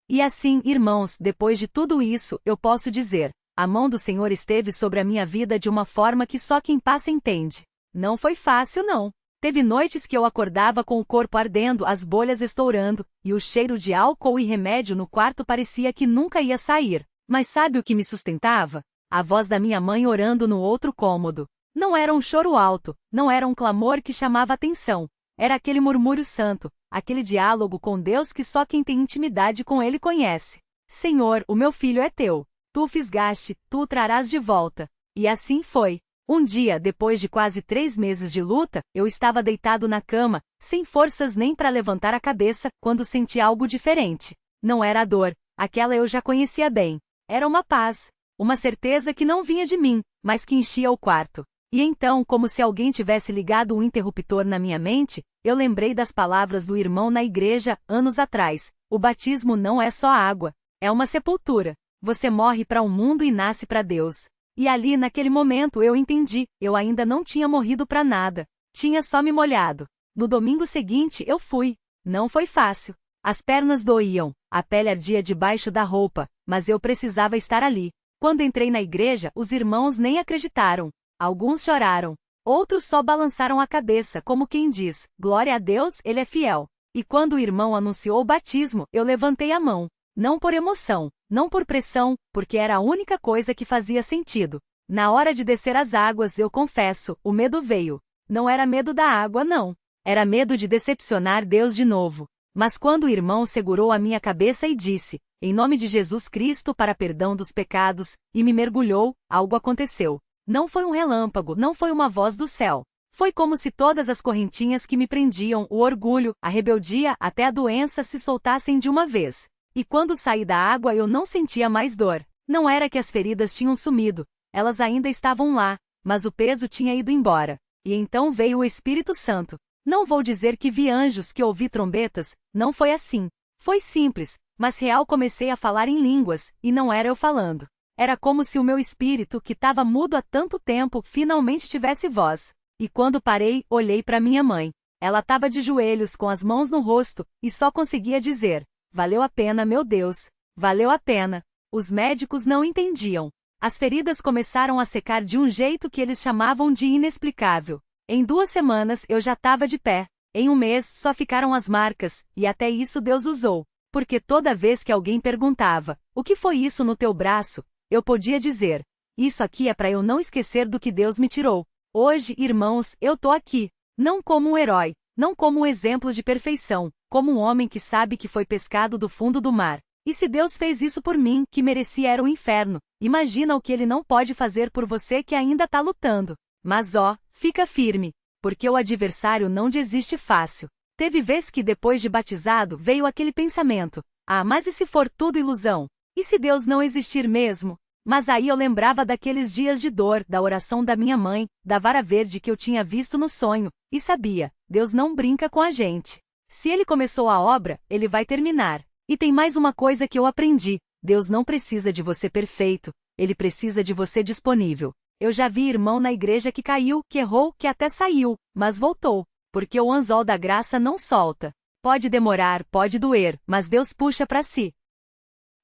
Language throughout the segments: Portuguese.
E assim, irmãos, depois de tudo isso, eu posso dizer: a mão do Senhor esteve sobre a minha vida de uma forma que só quem passa entende. Não foi fácil, não. Teve noites que eu acordava com o corpo ardendo, as bolhas estourando, e o cheiro de álcool e remédio no quarto parecia que nunca ia sair. Mas sabe o que me sustentava? A voz da minha mãe orando no outro cômodo. Não era um choro alto, não era um clamor que chamava atenção. Era aquele murmúrio santo, aquele diálogo com Deus que só quem tem intimidade com Ele conhece. Senhor, o meu filho é teu. Tu o fisgaste, tu o trarás de volta. E assim foi. Um dia, depois de quase 3 meses de luta, eu estava deitado na cama, sem forças nem para levantar a cabeça, quando senti algo diferente. Não era a dor, aquela eu já conhecia bem. Era uma paz, uma certeza que não vinha de mim, mas que enchia o quarto. E então, como se alguém tivesse ligado um interruptor na minha mente, eu lembrei das palavras do irmão na igreja, anos atrás: o batismo não é só água, é uma sepultura. Você morre para o mundo e nasce para Deus. E ali naquele momento eu entendi, eu ainda não tinha morrido para nada. Tinha só me molhado. No domingo seguinte eu fui. Não foi fácil. As pernas doíam, a pele ardia debaixo da roupa, mas eu precisava estar ali. Quando entrei na igreja, os irmãos nem acreditaram. Alguns choraram. Outros só balançaram a cabeça, como quem diz: glória a Deus, Ele é fiel. E quando o irmão anunciou o batismo, eu levantei a mão. Não por emoção, não por pressão, porque era a única coisa que fazia sentido. Na hora de descer as águas, eu confesso, o medo veio. Não era medo da água, não. Era medo de decepcionar Deus de novo. Mas quando o irmão segurou a minha cabeça e disse: em nome de Jesus Cristo para perdão dos pecados, e me mergulhou, algo aconteceu. Não foi um relâmpago, não foi uma voz do céu. Foi como se todas as correntinhas que me prendiam, o orgulho, a rebeldia, até a doença se soltassem de uma vez. E quando saí da água eu não sentia mais dor. Não era que as feridas tinham sumido, elas ainda estavam lá, mas o peso tinha ido embora. E então veio o Espírito Santo. Não vou dizer que vi anjos, que ouvi trombetas, não foi assim. Foi simples, mas real. Comecei a falar em línguas, e não era eu falando. Era como se o meu espírito, que estava mudo há tanto tempo, finalmente tivesse voz. E quando parei, olhei para minha mãe. Ela estava de joelhos com as mãos no rosto, e só conseguia dizer: valeu a pena, meu Deus, valeu a pena. Os médicos não entendiam. As feridas começaram a secar de um jeito que eles chamavam de inexplicável. Em 2 semanas eu já estava de pé. Em 1 mês só ficaram as marcas, e até isso Deus usou. Porque toda vez que alguém perguntava: o que foi isso no teu braço? Eu podia dizer: isso aqui é para eu não esquecer do que Deus me tirou. Hoje, irmãos, eu tô aqui. Não como um herói, não como um exemplo de perfeição, como um homem que sabe que foi pescado do fundo do mar. E se Deus fez isso por mim, que merecia era o inferno, imagina o que Ele não pode fazer por você que ainda tá lutando. Mas ó, fica firme, porque o adversário não desiste fácil. Teve vez que depois de batizado veio aquele pensamento: ah, mas e se for tudo ilusão? E se Deus não existir mesmo? Mas aí eu lembrava daqueles dias de dor, da oração da minha mãe, da vara verde que eu tinha visto no sonho, e sabia, Deus não brinca com a gente. Se Ele começou a obra, Ele vai terminar. E tem mais uma coisa que eu aprendi: Deus não precisa de você perfeito, Ele precisa de você disponível. Eu já vi irmão na igreja que caiu, que errou, que até saiu, mas voltou, porque o anzol da graça não solta. Pode demorar, pode doer, mas Deus puxa para si.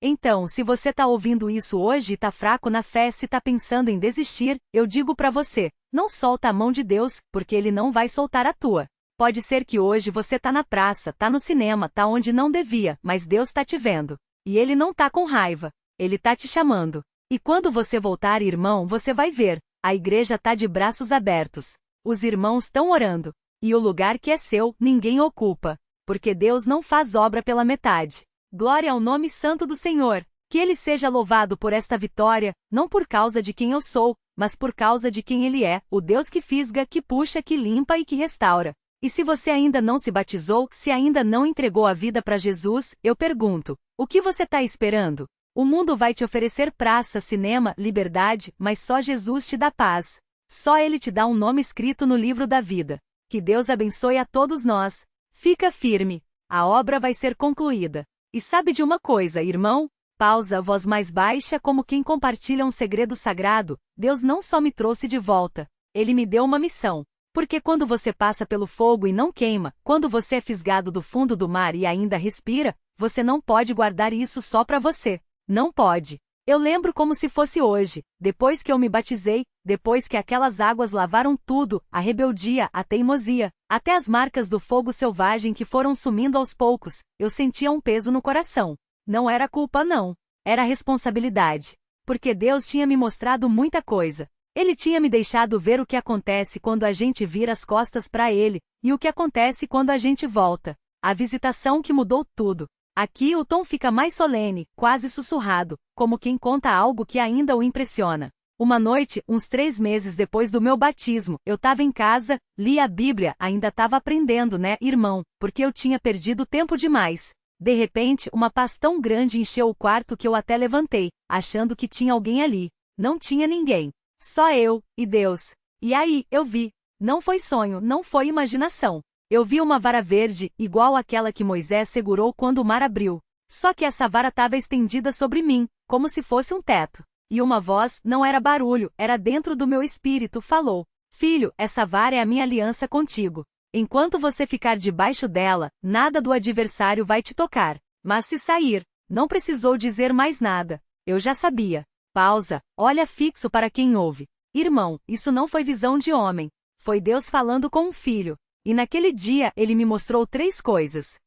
Então, se você tá ouvindo isso hoje e tá fraco na fé, se tá pensando em desistir, eu digo para você: não solta a mão de Deus, porque Ele não vai soltar a tua. Pode ser que hoje você tá na praça, tá no cinema, tá onde não devia, mas Deus tá te vendo. E Ele não tá com raiva. Ele tá te chamando. E quando você voltar, irmão, você vai ver. A igreja tá de braços abertos. Os irmãos estão orando. E o lugar que é seu, ninguém ocupa. Porque Deus não faz obra pela metade. Glória ao nome santo do Senhor. Que Ele seja louvado por esta vitória, não por causa de quem eu sou, mas por causa de quem Ele é, o Deus que fisga, que puxa, que limpa e que restaura. E se você ainda não se batizou, se ainda não entregou a vida para Jesus, eu pergunto: o que você está esperando? O mundo vai te oferecer praça, cinema, liberdade, mas só Jesus te dá paz. Só Ele te dá um nome escrito no livro da vida. Que Deus abençoe a todos nós. Fica firme. A obra vai ser concluída. E sabe de uma coisa, irmão? Pausa, voz mais baixa, como quem compartilha um segredo sagrado. Deus não só me trouxe de volta. Ele me deu uma missão. Porque quando você passa pelo fogo e não queima, quando você é fisgado do fundo do mar e ainda respira, você não pode guardar isso só para você. Não pode. Eu lembro como se fosse hoje, depois que eu me batizei, depois que aquelas águas lavaram tudo, a rebeldia, a teimosia, até as marcas do fogo selvagem que foram sumindo aos poucos, eu sentia um peso no coração. Não era culpa não. Era responsabilidade. Porque Deus tinha me mostrado muita coisa. Ele tinha me deixado ver o que acontece quando a gente vira as costas para Ele, e o que acontece quando a gente volta. A visitação que mudou tudo. Aqui o tom fica mais solene, quase sussurrado, como quem conta algo que ainda o impressiona. Uma noite, uns 3 meses depois do meu batismo, eu estava em casa, li a Bíblia, ainda estava aprendendo, né, irmão, porque eu tinha perdido tempo demais. De repente, uma paz tão grande encheu o quarto que eu até levantei, achando que tinha alguém ali. Não tinha ninguém. Só eu e Deus. E aí, eu vi. Não foi sonho, não foi imaginação. Eu vi uma vara verde, igual àquela que Moisés segurou quando o mar abriu. Só que essa vara estava estendida sobre mim, como se fosse um teto. E uma voz, não era barulho, era dentro do meu espírito, falou: Filho, essa vara é a minha aliança contigo. Enquanto você ficar debaixo dela, nada do adversário vai te tocar. Mas se sair, não precisou dizer mais nada. Eu já sabia. Pausa, olha fixo para quem ouve. Irmão, isso não foi visão de homem. Foi Deus falando com um filho. E naquele dia ele me mostrou 3 coisas.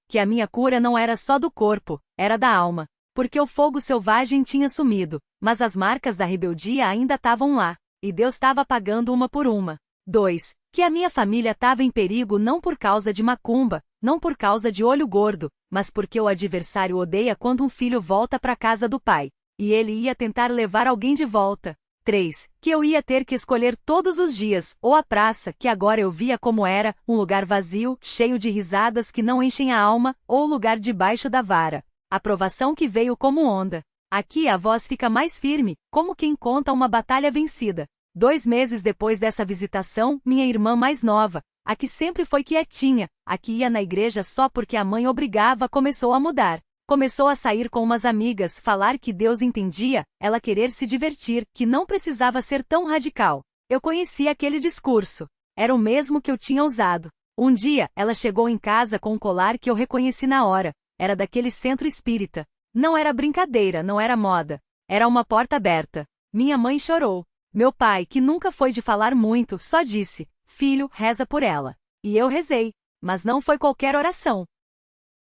Que a minha cura não era só do corpo, era da alma. Porque o fogo selvagem tinha sumido, mas as marcas da rebeldia ainda estavam lá. E Deus estava apagando uma por uma. 2. Que a minha família estava em perigo não por causa de macumba, não por causa de olho gordo, mas porque o adversário odeia quando um filho volta para a casa do pai. E ele ia tentar levar alguém de volta. 3. Que eu ia ter que escolher todos os dias, ou a praça, que agora eu via como era, um lugar vazio, cheio de risadas que não enchem a alma, ou o lugar debaixo da vara. A provação que veio como onda. Aqui a voz fica mais firme, como quem conta uma batalha vencida. 2 meses depois dessa visitação, minha irmã mais nova, a que sempre foi quietinha, a que ia na igreja só porque a mãe obrigava, começou a mudar. Começou a sair com umas amigas, falar que Deus entendia, ela querer se divertir, que não precisava ser tão radical. Eu conhecia aquele discurso. Era o mesmo que eu tinha usado. Um dia, ela chegou em casa com um colar que eu reconheci na hora. Era daquele centro espírita. Não era brincadeira, não era moda. Era uma porta aberta. Minha mãe chorou. Meu pai, que nunca foi de falar muito, só disse: Filho, reza por ela. E eu rezei. Mas não foi qualquer oração.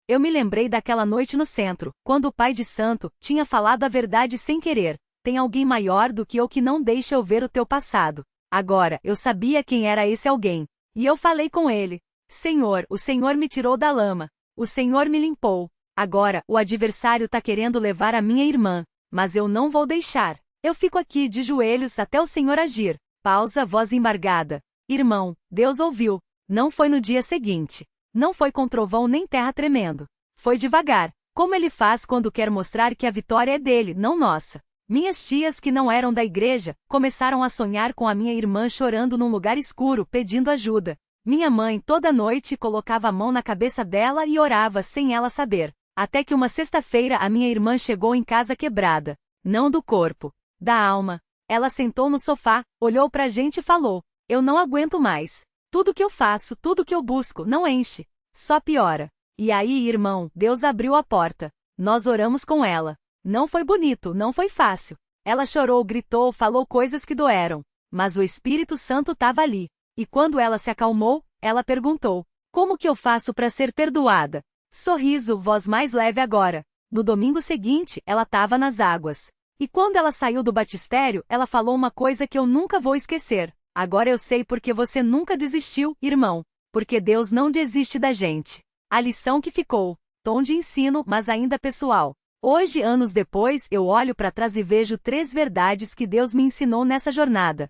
Eu me lembrei daquela noite no centro, quando o pai de santo tinha falado a verdade sem querer. Tem alguém maior do que eu que não deixa eu ver o teu passado. Agora, eu sabia quem era esse alguém. E eu falei com ele: Senhor, o Senhor me tirou da lama. O Senhor me limpou. Agora, o adversário tá querendo levar a minha irmã. Mas eu não vou deixar. Eu fico aqui de joelhos até o Senhor agir. Pausa, voz embargada. Irmão, Deus ouviu. Não foi no dia seguinte. Não foi com trovão nem terra tremendo. Foi devagar, como ele faz quando quer mostrar que a vitória é dele, não nossa. Minhas tias que não eram da igreja, começaram a sonhar com a minha irmã chorando num lugar escuro, pedindo ajuda. Minha mãe toda noite colocava a mão na cabeça dela e orava sem ela saber. Até que uma sexta-feira a minha irmã chegou em casa quebrada. Não do corpo, da alma. Ela sentou no sofá, olhou pra gente e falou: Eu não aguento mais. Tudo que eu faço, tudo que eu busco, não enche. Só piora. E aí, irmão, Deus abriu a porta. Nós oramos com ela. Não foi bonito, não foi fácil. Ela chorou, gritou, falou coisas que doeram. Mas o Espírito Santo estava ali. E quando ela se acalmou, ela perguntou: Como que eu faço para ser perdoada? Sorriso, voz mais leve agora. No domingo seguinte, ela estava nas águas. E quando ela saiu do batistério, ela falou uma coisa que eu nunca vou esquecer. Agora eu sei porque você nunca desistiu, irmão. Porque Deus não desiste da gente. A lição que ficou. Tom de ensino, mas ainda pessoal. Hoje, anos depois, eu olho para trás e vejo 3 verdades que Deus me ensinou nessa jornada.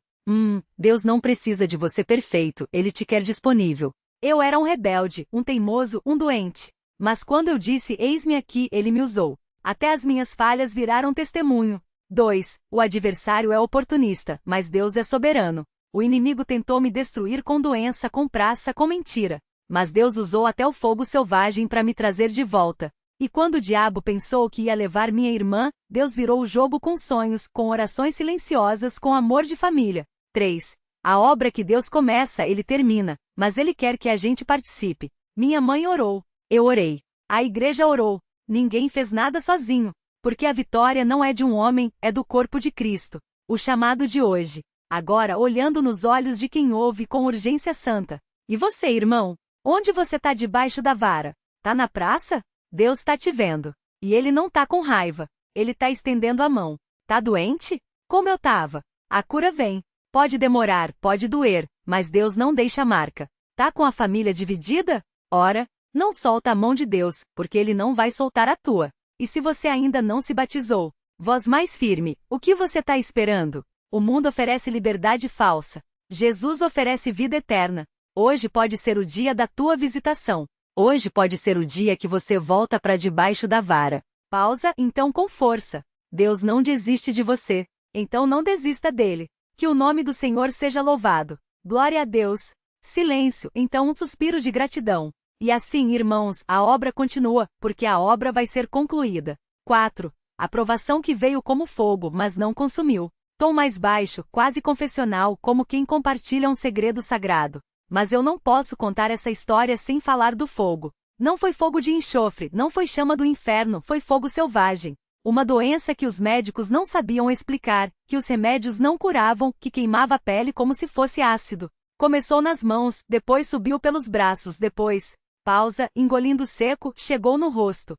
Deus não precisa de você perfeito, Ele te quer disponível. Eu era um rebelde, um teimoso, um doente. Mas quando eu disse eis-me aqui, Ele me usou. Até as minhas falhas viraram testemunho. 2. O adversário é oportunista, mas Deus é soberano. O inimigo tentou me destruir com doença, com praça, com mentira. Mas Deus usou até o fogo selvagem para me trazer de volta. E quando o diabo pensou que ia levar minha irmã, Deus virou o jogo com sonhos, com orações silenciosas, com amor de família. 3. A obra que Deus começa, Ele termina, mas Ele quer que a gente participe. Minha mãe orou. Eu orei. A igreja orou. Ninguém fez nada sozinho. Porque a vitória não é de um homem, é do corpo de Cristo. O chamado de hoje. Agora olhando nos olhos de quem ouve com urgência santa. E você, irmão? Onde você tá debaixo da vara? Tá na praça? Deus tá te vendo. E Ele não tá com raiva. Ele tá estendendo a mão. Tá doente? Como eu tava. A cura vem. Pode demorar, pode doer, mas Deus não deixa marca. Tá com a família dividida? Ora, não solta a mão de Deus, porque Ele não vai soltar a tua. E se você ainda não se batizou, voz mais firme, o que você tá esperando? O mundo oferece liberdade falsa. Jesus oferece vida eterna. Hoje pode ser o dia da tua visitação. Hoje pode ser o dia que você volta para debaixo da vara. Pausa, então com força. Deus não desiste de você. Então não desista dele. Que o nome do Senhor seja louvado. Glória a Deus. Silêncio, então um suspiro de gratidão. E assim, irmãos, a obra continua, porque a obra vai ser concluída. 4. A provação que veio como fogo, mas não consumiu. Tom mais baixo, quase confessional, como quem compartilha um segredo sagrado. Mas eu não posso contar essa história sem falar do fogo. Não foi fogo de enxofre, não foi chama do inferno, foi fogo selvagem. Uma doença que os médicos não sabiam explicar, que os remédios não curavam, que queimava a pele como se fosse ácido. Começou nas mãos, depois subiu pelos braços, depois... Pausa, engolindo seco, chegou no rosto.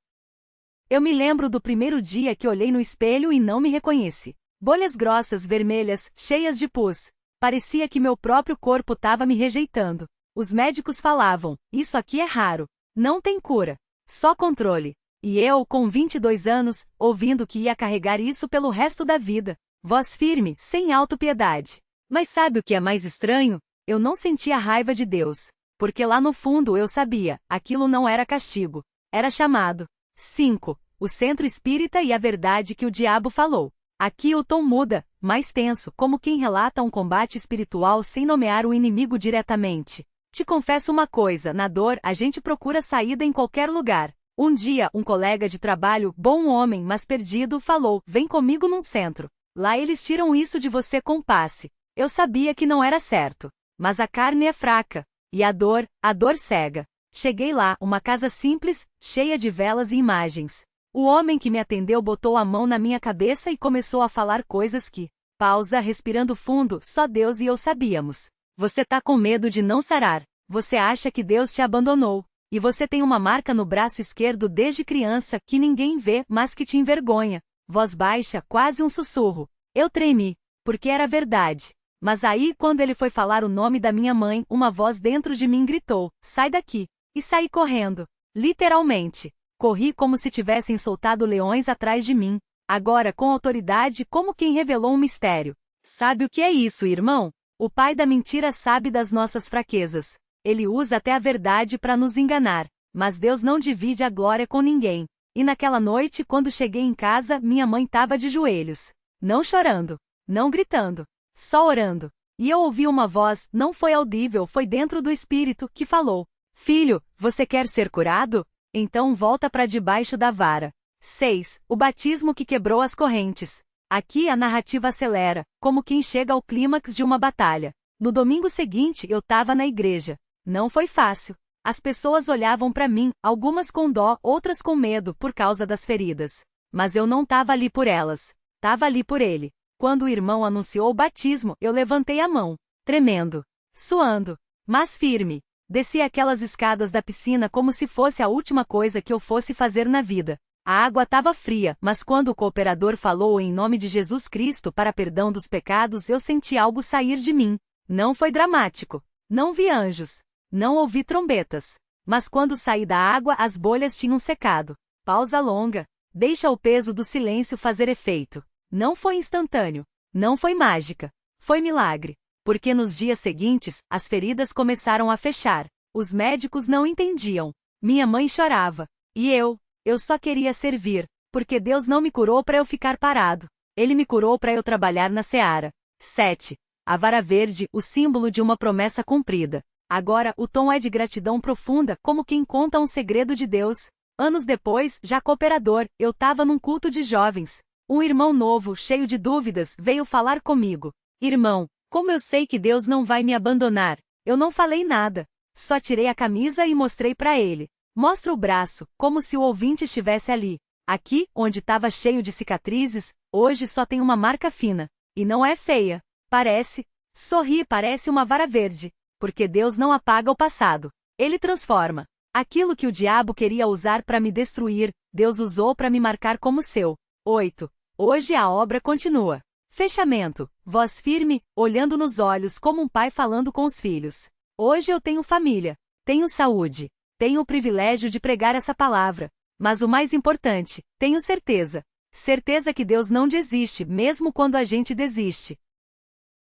Eu me lembro do primeiro dia que olhei no espelho e não me reconheci. Bolhas grossas, vermelhas, cheias de pus. Parecia que meu próprio corpo estava me rejeitando. Os médicos falavam, isso aqui é raro. Não tem cura. Só controle. E eu, com 22 anos, ouvindo que ia carregar isso pelo resto da vida. Voz firme, sem autopiedade. Mas sabe o que é mais estranho? Eu não sentia a raiva de Deus. Porque lá no fundo eu sabia, aquilo não era castigo. Era chamado. 5. O centro espírita e a verdade que o diabo falou. Aqui o tom muda, mais tenso, como quem relata um combate espiritual sem nomear o inimigo diretamente. Te confesso uma coisa, na dor a gente procura saída em qualquer lugar. Um dia, um colega de trabalho, bom homem, mas perdido, falou, vem comigo num centro. Lá eles tiram isso de você com passe. Eu sabia que não era certo. Mas a carne é fraca. E a dor cega. Cheguei lá, uma casa simples, cheia de velas e imagens. O homem que me atendeu botou a mão na minha cabeça e começou a falar coisas que... Pausa, respirando fundo, só Deus e eu sabíamos. Você tá com medo de não sarar. Você acha que Deus te abandonou. E você tem uma marca no braço esquerdo desde criança que ninguém vê, mas que te envergonha. Voz baixa, quase um sussurro. Eu tremi, porque era verdade. Mas aí, quando ele foi falar o nome da minha mãe, uma voz dentro de mim gritou, sai daqui. E saí correndo. Literalmente. Corri como se tivessem soltado leões atrás de mim. Agora com autoridade como quem revelou um mistério. Sabe o que é isso, irmão? O pai da mentira sabe das nossas fraquezas. Ele usa até a verdade para nos enganar. Mas Deus não divide a glória com ninguém. E naquela noite, quando cheguei em casa, minha mãe estava de joelhos. Não chorando. Não gritando. Só orando. E eu ouvi uma voz, não foi audível, foi dentro do espírito, que falou. Filho, você quer ser curado? Então volta para debaixo da vara. 6. O batismo que quebrou as correntes. Aqui a narrativa acelera, como quem chega ao clímax de uma batalha. No domingo seguinte eu estava na igreja. Não foi fácil. As pessoas olhavam para mim, algumas com dó, outras com medo por causa das feridas. Mas eu não estava ali por elas. Estava ali por ele. Quando o irmão anunciou o batismo, eu levantei a mão, tremendo, suando, mas firme. Desci aquelas escadas da piscina como se fosse a última coisa que eu fosse fazer na vida. A água estava fria, mas quando o cooperador falou em nome de Jesus Cristo para perdão dos pecados, eu senti algo sair de mim. Não foi dramático. Não vi anjos. Não ouvi trombetas. Mas quando saí da água, as bolhas tinham secado. Pausa longa. Deixa o peso do silêncio fazer efeito. Não foi instantâneo. Não foi mágica. Foi milagre. Porque nos dias seguintes, as feridas começaram a fechar. Os médicos não entendiam. Minha mãe chorava. E eu só queria servir. Porque Deus não me curou para eu ficar parado. Ele me curou para eu trabalhar na seara. 7. A vara verde, o símbolo de uma promessa cumprida. Agora, o tom é de gratidão profunda, como quem conta um segredo de Deus. Anos depois, já cooperador, eu estava num culto de jovens. Um irmão novo, cheio de dúvidas, veio falar comigo. Irmão, como eu sei que Deus não vai me abandonar? Eu não falei nada. Só tirei a camisa e mostrei para ele. Mostra o braço, como se o ouvinte estivesse ali. Aqui, onde estava cheio de cicatrizes, hoje só tem uma marca fina. E não é feia. Parece. Sorri, parece uma vara verde. Porque Deus não apaga o passado. Ele transforma. Aquilo que o diabo queria usar para me destruir, Deus usou para me marcar como seu. 8. Hoje a obra continua. Fechamento. Voz firme, olhando nos olhos como um pai falando com os filhos. Hoje eu tenho família. Tenho saúde. Tenho o privilégio de pregar essa palavra. Mas o mais importante, tenho certeza. Certeza que Deus não desiste, mesmo quando a gente desiste.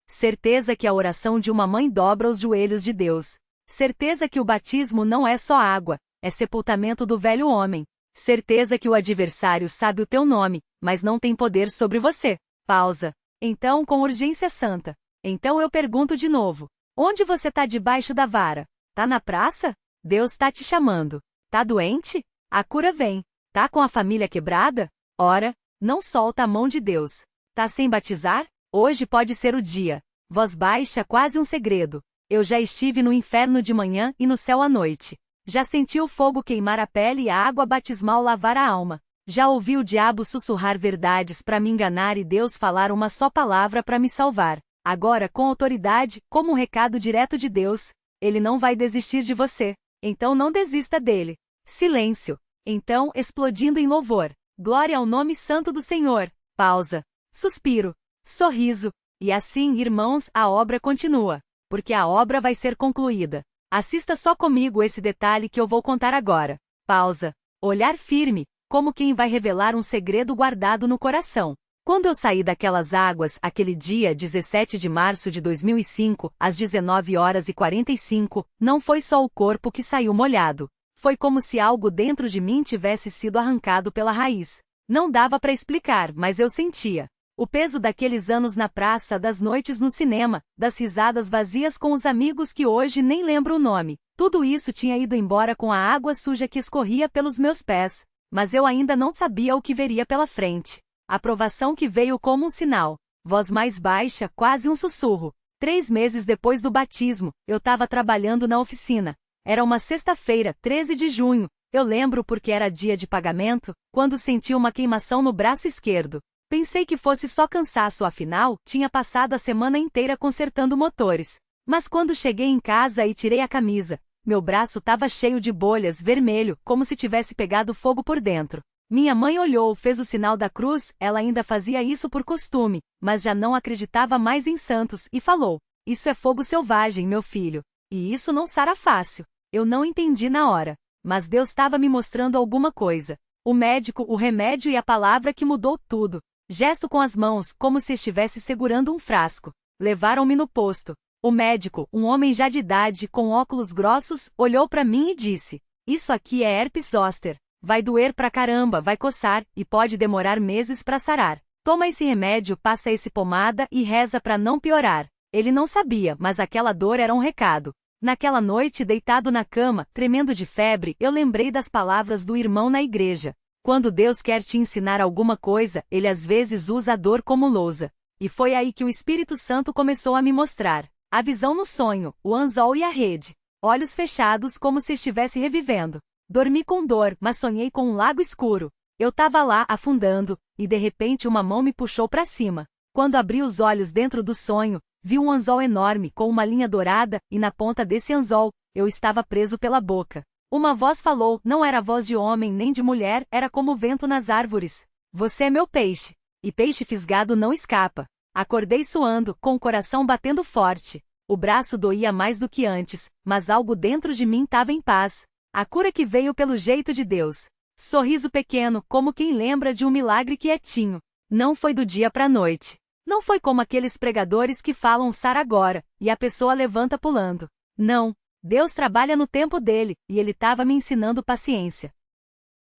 Certeza que a oração de uma mãe dobra os joelhos de Deus. Certeza que o batismo não é só água, é sepultamento do velho homem. Certeza que o adversário sabe o teu nome, mas não tem poder sobre você. Pausa. Então, com urgência santa. Então eu pergunto de novo. Onde você tá debaixo da vara? Tá na praça? Deus tá te chamando. Tá doente? A cura vem. Tá com a família quebrada? Ora, não solta a mão de Deus. Tá sem batizar? Hoje pode ser o dia. Voz baixa, quase um segredo. Eu já estive no inferno de manhã e no céu à noite. Já senti o fogo queimar a pele e a água batismal lavar a alma. Já ouvi o diabo sussurrar verdades para me enganar e Deus falar uma só palavra para me salvar. Agora, com autoridade, como um recado direto de Deus, Ele não vai desistir de você. Então não desista dele. Silêncio. Então, explodindo em louvor. Glória ao nome santo do Senhor. Pausa. Suspiro. Sorriso. E assim, irmãos, a obra continua. Porque a obra vai ser concluída. Assista só comigo esse detalhe que eu vou contar agora. Pausa. Olhar firme, como quem vai revelar um segredo guardado no coração. Quando eu saí daquelas águas, aquele dia 17 de março de 2005, às 19h45, não foi só o corpo que saiu molhado. Foi como se algo dentro de mim tivesse sido arrancado pela raiz. Não dava para explicar, mas eu sentia. O peso daqueles anos na praça, das noites no cinema, das risadas vazias com os amigos que hoje nem lembro o nome. Tudo isso tinha ido embora com a água suja que escorria pelos meus pés. Mas eu ainda não sabia o que veria pela frente. A aprovação que veio como um sinal. Voz mais baixa, quase um sussurro. 3 meses depois do batismo, eu estava trabalhando na oficina. Era uma sexta-feira, 13 de junho. Eu lembro porque era dia de pagamento, quando senti uma queimação no braço esquerdo. Pensei que fosse só cansaço, afinal, tinha passado a semana inteira consertando motores. Mas quando cheguei em casa e tirei a camisa, meu braço estava cheio de bolhas, vermelho, como se tivesse pegado fogo por dentro. Minha mãe olhou, fez o sinal da cruz, ela ainda fazia isso por costume, mas já não acreditava mais em santos, e falou: "Isso é fogo selvagem, meu filho. E isso não sara fácil." Eu não entendi na hora. Mas Deus estava me mostrando alguma coisa. O médico, o remédio e a palavra que mudou tudo. Gesto com as mãos, como se estivesse segurando um frasco. Levaram-me no posto. O médico, um homem já de idade, com óculos grossos, olhou para mim e disse: "Isso aqui é herpes zoster. Vai doer pra caramba, vai coçar, e pode demorar meses pra sarar. Toma esse remédio, passa esse pomada e reza pra não piorar." Ele não sabia, mas aquela dor era um recado. Naquela noite, deitado na cama, tremendo de febre, eu lembrei das palavras do irmão na igreja. Quando Deus quer te ensinar alguma coisa, Ele às vezes usa a dor como lousa. E foi aí que o Espírito Santo começou a me mostrar. A visão no sonho, o anzol e a rede. Olhos fechados como se estivesse revivendo. Dormi com dor, mas sonhei com um lago escuro. Eu tava lá, afundando, e de repente uma mão me puxou para cima. Quando abri os olhos dentro do sonho, vi um anzol enorme com uma linha dourada, e na ponta desse anzol, eu estava preso pela boca. Uma voz falou, não era voz de homem nem de mulher, era como o vento nas árvores. "Você é meu peixe. E peixe fisgado não escapa." Acordei suando, com o coração batendo forte. O braço doía mais do que antes, mas algo dentro de mim estava em paz. A cura que veio pelo jeito de Deus. Sorriso pequeno, como quem lembra de um milagre quietinho. Não foi do dia pra noite. Não foi como aqueles pregadores que falam sara agora, e a pessoa levanta pulando. Não. Deus trabalha no tempo dele, e ele estava me ensinando paciência.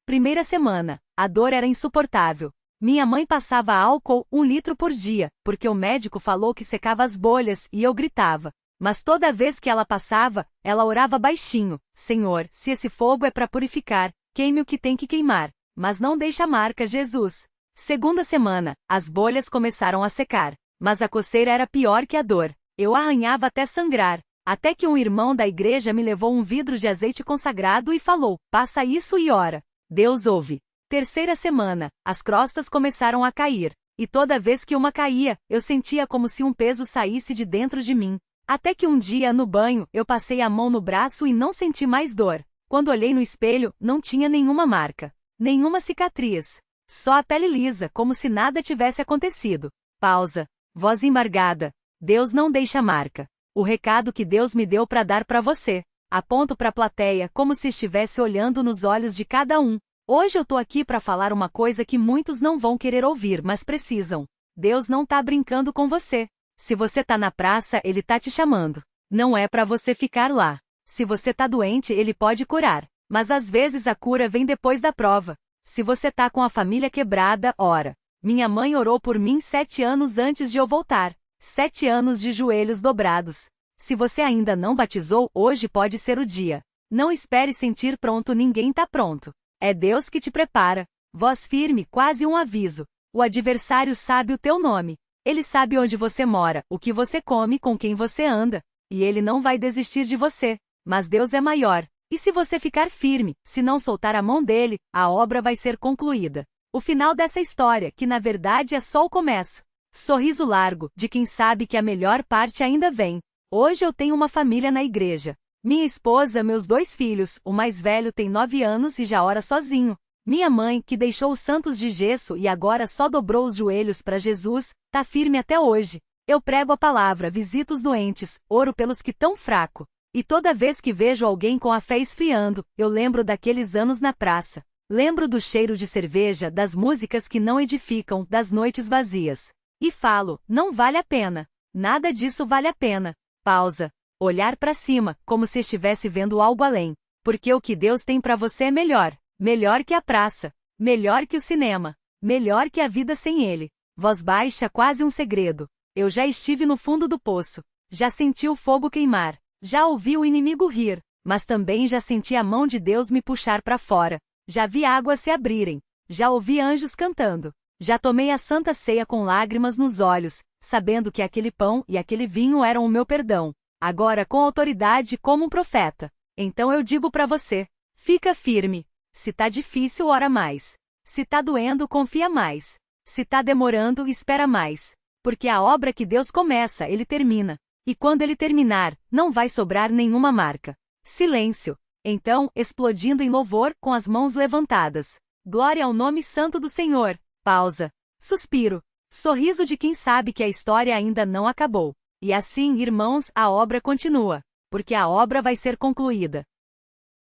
Primeira semana, a dor era insuportável. Minha mãe passava álcool 1 litro por dia, porque o médico falou que secava as bolhas, e eu gritava. Mas toda vez que ela passava, ela orava baixinho: "Senhor, se esse fogo é para purificar, queime o que tem que queimar. Mas não deixe a marca, Jesus." Segunda semana, as bolhas começaram a secar. Mas a coceira era pior que a dor. Eu arranhava até sangrar. Até que um irmão da igreja me levou um vidro de azeite consagrado e falou: passa isso e ora. Deus ouve. Terceira semana, as crostas começaram a cair. E toda vez que uma caía, eu sentia como se um peso saísse de dentro de mim. Até que um dia, no banho, eu passei a mão no braço e não senti mais dor. Quando olhei no espelho, não tinha nenhuma marca. Nenhuma cicatriz. Só a pele lisa, como se nada tivesse acontecido. Pausa. Voz embargada. Deus não deixa marca. O recado que Deus me deu para dar para você. Aponto para a plateia como se estivesse olhando nos olhos de cada um. Hoje eu tô aqui para falar uma coisa que muitos não vão querer ouvir, mas precisam. Deus não tá brincando com você. Se você tá na praça, Ele tá te chamando. Não é para você ficar lá. Se você tá doente, Ele pode curar. Mas às vezes a cura vem depois da prova. Se você tá com a família quebrada, ora. Minha mãe orou por mim 7 anos antes de eu voltar. 7 anos de joelhos dobrados. Se você ainda não batizou, hoje pode ser o dia. Não espere sentir pronto, ninguém tá pronto. É Deus que te prepara. Voz firme, quase um aviso. O adversário sabe o teu nome. Ele sabe onde você mora, o que você come, com quem você anda. E ele não vai desistir de você. Mas Deus é maior. E se você ficar firme, se não soltar a mão dele, a obra vai ser concluída. O final dessa história, que na verdade é só o começo. Sorriso largo, de quem sabe que a melhor parte ainda vem. Hoje eu tenho uma família na igreja. Minha esposa, meus 2 filhos, o mais velho tem 9 anos e já ora sozinho. Minha mãe, que deixou os santos de gesso e agora só dobrou os joelhos para Jesus, tá firme até hoje. Eu prego a palavra, visito os doentes, oro pelos que tão fraco. E toda vez que vejo alguém com a fé esfriando, eu lembro daqueles anos na praça. Lembro do cheiro de cerveja, das músicas que não edificam, das noites vazias. E falo, não vale a pena. Nada disso vale a pena. Pausa. Olhar para cima, como se estivesse vendo algo além. Porque o que Deus tem para você é melhor. Melhor que a praça. Melhor que o cinema. Melhor que a vida sem ele. Voz baixa, quase um segredo. Eu já estive no fundo do poço. Já senti o fogo queimar. Já ouvi o inimigo rir. Mas também já senti a mão de Deus me puxar para fora. Já vi águas se abrirem. Já ouvi anjos cantando. Já tomei a santa ceia com lágrimas nos olhos, sabendo que aquele pão e aquele vinho eram o meu perdão. Agora com autoridade como um profeta. Então eu digo para você, fica firme. Se tá difícil, ora mais. Se tá doendo, confia mais. Se tá demorando, espera mais. Porque a obra que Deus começa, Ele termina. E quando Ele terminar, não vai sobrar nenhuma marca. Silêncio. Então, explodindo em louvor, com as mãos levantadas. Glória ao nome santo do Senhor. Pausa. Suspiro. Sorriso de quem sabe que a história ainda não acabou. E assim, irmãos, a obra continua. Porque a obra vai ser concluída.